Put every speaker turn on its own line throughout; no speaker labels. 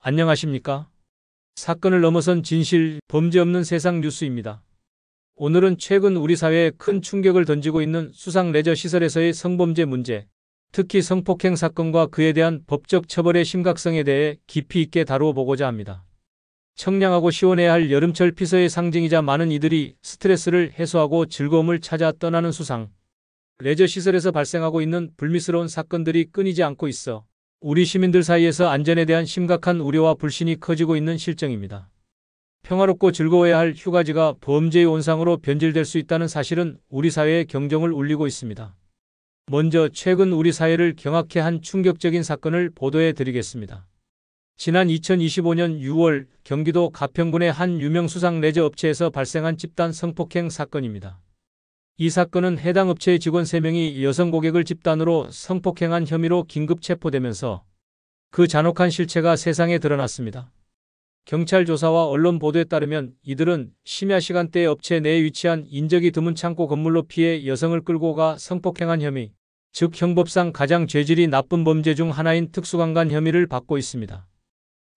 안녕하십니까? 사건을 넘어선 진실, 범죄 없는 세상 뉴스입니다. 오늘은 최근 우리 사회에 큰 충격을 던지고 있는 수상 레저 시설에서의 성범죄 문제, 특히 성폭행 사건과 그에 대한 법적 처벌의 심각성에 대해 깊이 있게 다루어 보고자 합니다. 청량하고 시원해야 할 여름철 피서의 상징이자 많은 이들이 스트레스를 해소하고 즐거움을 찾아 떠나는 수상 레저 시설에서 발생하고 있는 불미스러운 사건들이 끊이지 않고 있어 우리 시민들 사이에서 안전에 대한 심각한 우려와 불신이 커지고 있는 실정입니다. 평화롭고 즐거워야 할 휴가지가 범죄의 온상으로 변질될 수 있다는 사실은 우리 사회의 경종을 울리고 있습니다. 먼저 최근 우리 사회를 경악해 한 충격적인 사건을 보도해 드리겠습니다. 지난 2025년 6월 경기도 가평군의 한 유명 수상 레저 업체에서 발생한 집단 성폭행 사건입니다. 이 사건은 해당 업체의 직원 3명이 여성 고객을 집단으로 성폭행한 혐의로 긴급 체포되면서 그 잔혹한 실체가 세상에 드러났습니다. 경찰 조사와 언론 보도에 따르면 이들은 심야 시간대에 업체 내에 위치한 인적이 드문 창고 건물로 피해 여성을 끌고 가 성폭행한 혐의, 즉 형법상 가장 죄질이 나쁜 범죄 중 하나인 특수강간 혐의를 받고 있습니다.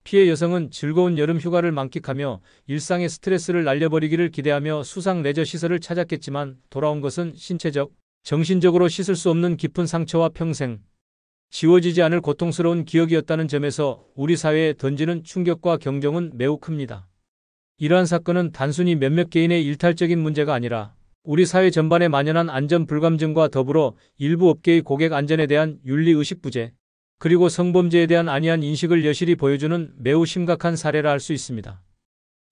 피해 여성은 즐거운 여름 휴가를 만끽하며 일상의 스트레스를 날려버리기를 기대하며 수상 레저 시설을 찾았겠지만 돌아온 것은 신체적, 정신적으로 씻을 수 없는 깊은 상처와 평생 지워지지 않을 고통스러운 기억이었다는 점에서 우리 사회에 던지는 충격과 경종은 매우 큽니다. 이러한 사건은 단순히 몇몇 개인의 일탈적인 문제가 아니라 우리 사회 전반에 만연한 안전 불감증과 더불어 일부 업계의 고객 안전에 대한 윤리의식 부재, 그리고 성범죄에 대한 안이한 인식을 여실히 보여주는 매우 심각한 사례라 할 수 있습니다.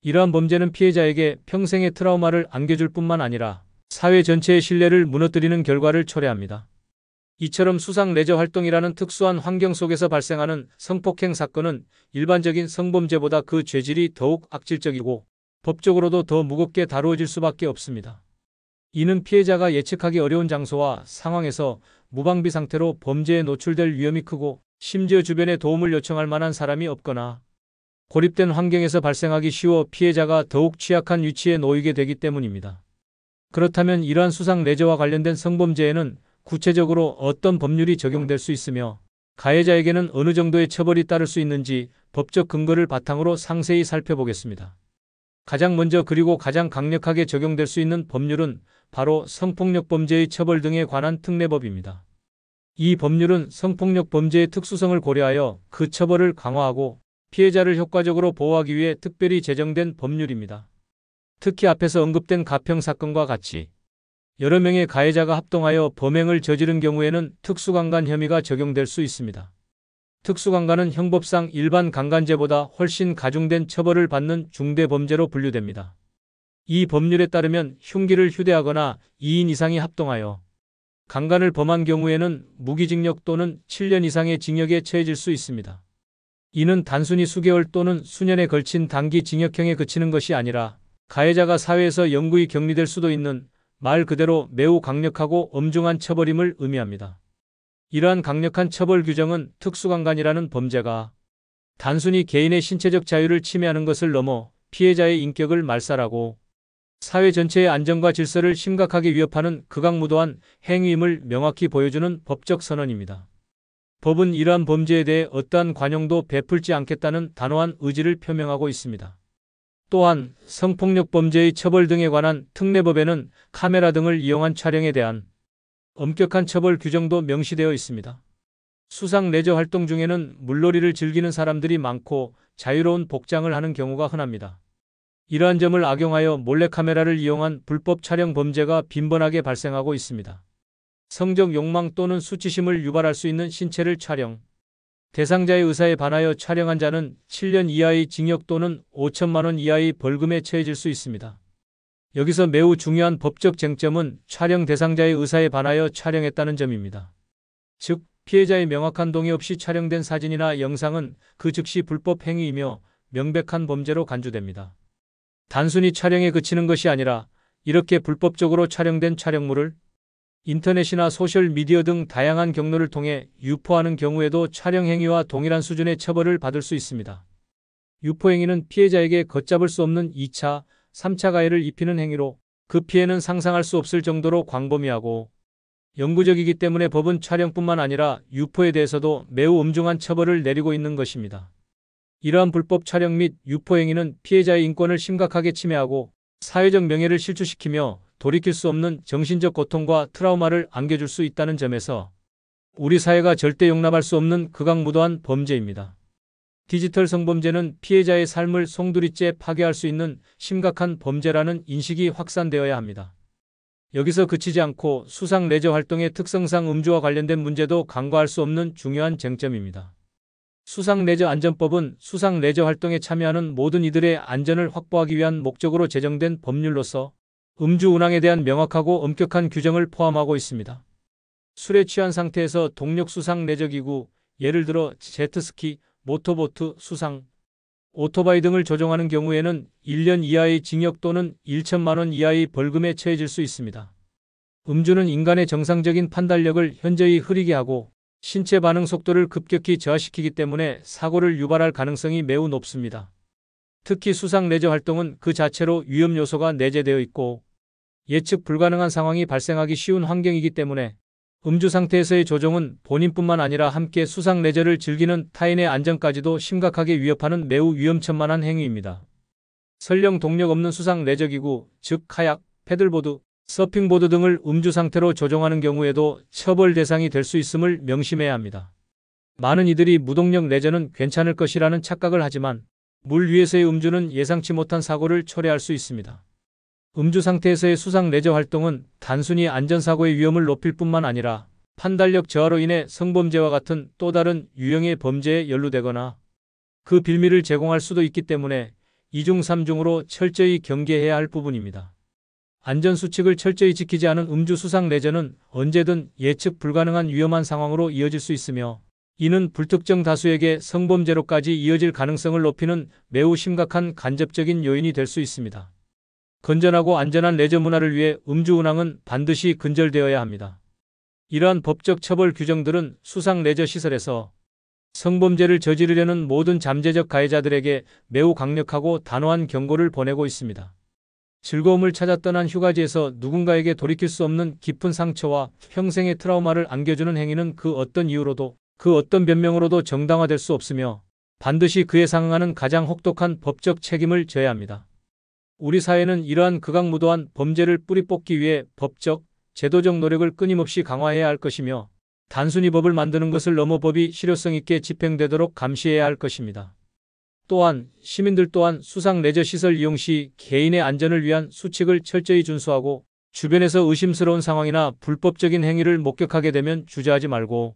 이러한 범죄는 피해자에게 평생의 트라우마를 안겨줄 뿐만 아니라 사회 전체의 신뢰를 무너뜨리는 결과를 초래합니다. 이처럼 수상 레저 활동이라는 특수한 환경 속에서 발생하는 성폭행 사건은 일반적인 성범죄보다 그 죄질이 더욱 악질적이고 법적으로도 더 무겁게 다루어질 수밖에 없습니다. 이는 피해자가 예측하기 어려운 장소와 상황에서 무방비 상태로 범죄에 노출될 위험이 크고 심지어 주변에 도움을 요청할 만한 사람이 없거나 고립된 환경에서 발생하기 쉬워 피해자가 더욱 취약한 위치에 놓이게 되기 때문입니다. 그렇다면 이러한 수상 레저와 관련된 성범죄에는 구체적으로 어떤 법률이 적용될 수 있으며 가해자에게는 어느 정도의 처벌이 따를 수 있는지 법적 근거를 바탕으로 상세히 살펴보겠습니다. 가장 먼저 그리고 가장 강력하게 적용될 수 있는 법률은 바로 성폭력 범죄의 처벌 등에 관한 특례법입니다. 이 법률은 성폭력 범죄의 특수성을 고려하여 그 처벌을 강화하고 피해자를 효과적으로 보호하기 위해 특별히 제정된 법률입니다. 특히 앞에서 언급된 가평 사건과 같이 여러 명의 가해자가 합동하여 범행을 저지른 경우에는 특수강간 혐의가 적용될 수 있습니다. 특수강간은 형법상 일반 강간죄보다 훨씬 가중된 처벌을 받는 중대범죄로 분류됩니다. 이 법률에 따르면 흉기를 휴대하거나 2인 이상이 합동하여 강간을 범한 경우에는 무기징역 또는 7년 이상의 징역에 처해질 수 있습니다. 이는 단순히 수개월 또는 수년에 걸친 단기 징역형에 그치는 것이 아니라 가해자가 사회에서 영구히 격리될 수도 있는 말 그대로 매우 강력하고 엄중한 처벌임을 의미합니다. 이러한 강력한 처벌 규정은 특수강간이라는 범죄가 단순히 개인의 신체적 자유를 침해하는 것을 넘어 피해자의 인격을 말살하고 사회 전체의 안정과 질서를 심각하게 위협하는 극악무도한 행위임을 명확히 보여주는 법적 선언입니다. 법은 이러한 범죄에 대해 어떠한 관용도 베풀지 않겠다는 단호한 의지를 표명하고 있습니다. 또한 성폭력 범죄의 처벌 등에 관한 특례법에는 카메라 등을 이용한 촬영에 대한 엄격한 처벌 규정도 명시되어 있습니다. 수상 레저 활동 중에는 물놀이를 즐기는 사람들이 많고 자유로운 복장을 하는 경우가 흔합니다. 이러한 점을 악용하여 몰래카메라를 이용한 불법 촬영 범죄가 빈번하게 발생하고 있습니다. 성적 욕망 또는 수치심을 유발할 수 있는 신체를 촬영, 대상자의 의사에 반하여 촬영한 자는 7년 이하의 징역 또는 5천만 원 이하의 벌금에 처해질 수 있습니다. 여기서 매우 중요한 법적 쟁점은 촬영 대상자의 의사에 반하여 촬영했다는 점입니다. 즉, 피해자의 명확한 동의 없이 촬영된 사진이나 영상은 그 즉시 불법 행위이며 명백한 범죄로 간주됩니다. 단순히 촬영에 그치는 것이 아니라 이렇게 불법적으로 촬영된 촬영물을 인터넷이나 소셜미디어 등 다양한 경로를 통해 유포하는 경우에도 촬영 행위와 동일한 수준의 처벌을 받을 수 있습니다. 유포 행위는 피해자에게 걷잡을 수 없는 2차, 3차 가해를 입히는 행위로 그 피해는 상상할 수 없을 정도로 광범위하고 영구적이기 때문에 법은 촬영뿐만 아니라 유포에 대해서도 매우 엄중한 처벌을 내리고 있는 것입니다. 이러한 불법 촬영 및 유포 행위는 피해자의 인권을 심각하게 침해하고 사회적 명예를 실추시키며 돌이킬 수 없는 정신적 고통과 트라우마를 안겨줄 수 있다는 점에서 우리 사회가 절대 용납할 수 없는 극악무도한 범죄입니다. 디지털 성범죄는 피해자의 삶을 송두리째 파괴할 수 있는 심각한 범죄라는 인식이 확산되어야 합니다. 여기서 그치지 않고 수상 레저 활동의 특성상 음주와 관련된 문제도 간과할 수 없는 중요한 쟁점입니다. 수상 레저 안전법은 수상 레저 활동에 참여하는 모든 이들의 안전을 확보하기 위한 목적으로 제정된 법률로서 음주 운항에 대한 명확하고 엄격한 규정을 포함하고 있습니다. 술에 취한 상태에서 동력 수상 레저 기구, 예를 들어 제트스키, 모터보트, 수상, 오토바이 등을 조종하는 경우에는 1년 이하의 징역 또는 1천만 원 이하의 벌금에 처해질 수 있습니다. 음주는 인간의 정상적인 판단력을 현저히 흐리게 하고 신체 반응 속도를 급격히 저하시키기 때문에 사고를 유발할 가능성이 매우 높습니다. 특히 수상 레저 활동은 그 자체로 위험 요소가 내재되어 있고 예측 불가능한 상황이 발생하기 쉬운 환경이기 때문에 음주 상태에서의 조종은 본인뿐만 아니라 함께 수상 레저를 즐기는 타인의 안전까지도 심각하게 위협하는 매우 위험천만한 행위입니다. 설령 동력 없는 수상 레저 기구, 즉 카약, 패들보드, 서핑보드 등을 음주 상태로 조종하는 경우에도 처벌 대상이 될 수 있음을 명심해야 합니다. 많은 이들이 무동력 레저는 괜찮을 것이라는 착각을 하지만 물 위에서의 음주는 예상치 못한 사고를 초래할 수 있습니다. 음주 상태에서의 수상 레저 활동은 단순히 안전사고의 위험을 높일 뿐만 아니라 판단력 저하로 인해 성범죄와 같은 또 다른 유형의 범죄에 연루되거나 그 빌미를 제공할 수도 있기 때문에 2중 3중으로 철저히 경계해야 할 부분입니다. 안전수칙을 철저히 지키지 않은 음주 수상 레저는 언제든 예측 불가능한 위험한 상황으로 이어질 수 있으며 이는 불특정 다수에게 성범죄로까지 이어질 가능성을 높이는 매우 심각한 간접적인 요인이 될 수 있습니다. 건전하고 안전한 레저 문화를 위해 음주 운항은 반드시 근절되어야 합니다. 이러한 법적 처벌 규정들은 수상 레저 시설에서 성범죄를 저지르려는 모든 잠재적 가해자들에게 매우 강력하고 단호한 경고를 보내고 있습니다. 즐거움을 찾아 떠난 휴가지에서 누군가에게 돌이킬 수 없는 깊은 상처와 평생의 트라우마를 안겨주는 행위는 그 어떤 이유로도 그 어떤 변명으로도 정당화될 수 없으며 반드시 그에 상응하는 가장 혹독한 법적 책임을 져야 합니다. 우리 사회는 이러한 극악무도한 범죄를 뿌리 뽑기 위해 법적, 제도적 노력을 끊임없이 강화해야 할 것이며 단순히 법을 만드는 것을 넘어 법이 실효성 있게 집행되도록 감시해야 할 것입니다. 또한 시민들 또한 수상 레저 시설 이용 시 개인의 안전을 위한 수칙을 철저히 준수하고 주변에서 의심스러운 상황이나 불법적인 행위를 목격하게 되면 주저하지 말고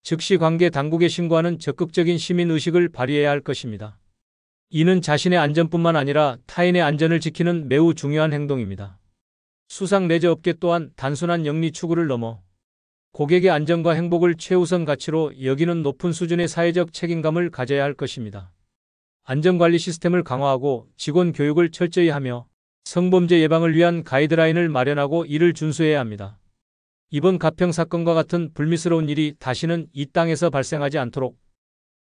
즉시 관계 당국에 신고하는 적극적인 시민의식을 발휘해야 할 것입니다. 이는 자신의 안전뿐만 아니라 타인의 안전을 지키는 매우 중요한 행동입니다. 수상 레저 업계 또한 단순한 영리 추구를 넘어 고객의 안전과 행복을 최우선 가치로 여기는 높은 수준의 사회적 책임감을 가져야 할 것입니다. 안전관리 시스템을 강화하고 직원 교육을 철저히 하며 성범죄 예방을 위한 가이드라인을 마련하고 이를 준수해야 합니다. 이번 가평 사건과 같은 불미스러운 일이 다시는 이 땅에서 발생하지 않도록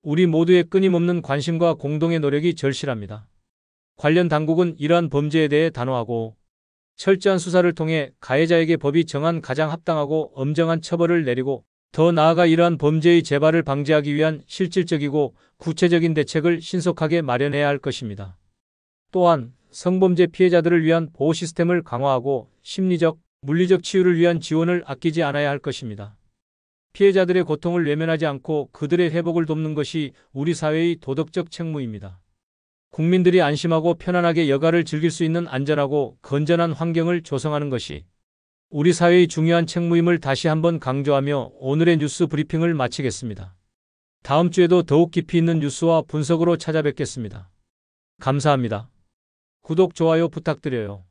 우리 모두의 끊임없는 관심과 공동의 노력이 절실합니다. 관련 당국은 이러한 범죄에 대해 단호하고 철저한 수사를 통해 가해자에게 법이 정한 가장 합당하고 엄정한 처벌을 내리고 더 나아가 이러한 범죄의 재발을 방지하기 위한 실질적이고 구체적인 대책을 신속하게 마련해야 할 것입니다. 또한 성범죄 피해자들을 위한 보호 시스템을 강화하고 심리적, 물리적 치유를 위한 지원을 아끼지 않아야 할 것입니다. 피해자들의 고통을 외면하지 않고 그들의 회복을 돕는 것이 우리 사회의 도덕적 책무입니다. 국민들이 안심하고 편안하게 여가를 즐길 수 있는 안전하고 건전한 환경을 조성하는 것이 우리 사회의 중요한 책무임을 다시 한번 강조하며 오늘의 뉴스 브리핑을 마치겠습니다. 다음 주에도 더욱 깊이 있는 뉴스와 분석으로 찾아뵙겠습니다. 감사합니다. 구독, 좋아요 부탁드려요.